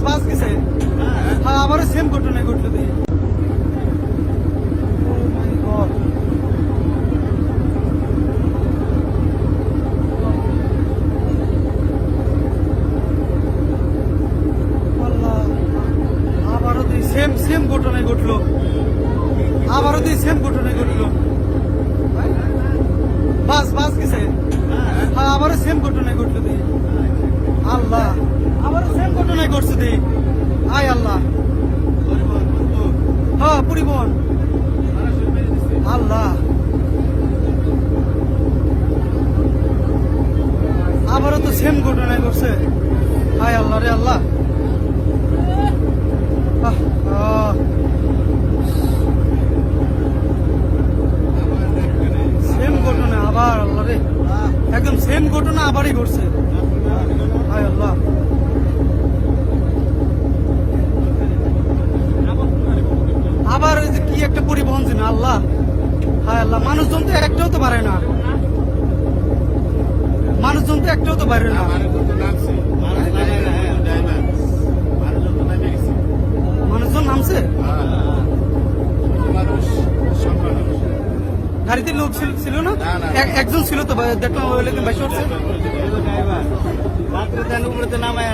বাস গেছে। হ্যাঁ, আবারও সেম ঘটনা ঘটলো। আবারও সেম সেম ঘটনায় ঘটলো। আবারও সেম ঘটনায় ঘটলো। বাস বাস গেছে। হ্যাঁ, আবারও সেম ঘটনায় ঘটলো। আল্লাহ, আবারও সেম ঘটনায় ঘটছে। আয় আল্লাহ, হ্যাঁ পরিবহন। আল্লাহ, আবারও তো সেম ঘটনায় ঘটছে। আয় আল্লাহ রে আল্লাহ। সেম ঘটনা আবার, আল্লাহ রে, একদম সেম ঘটনা আবারই ঘটছে। হায় আল্লাহ, আবার ওই যে কি একটা পরিবহন ছিল। আল্লাহ, হায় আল্লাহ, মানুষজন তো একটাও তো পারে না। মানুষজন তো একটাও তো পারে না। মানুষজন নামছে, গাড়িতে লোক ছিল না, একজন ছিল তো দেখলাম, বেশি উঠছে। রাত্রে উপরে নামায়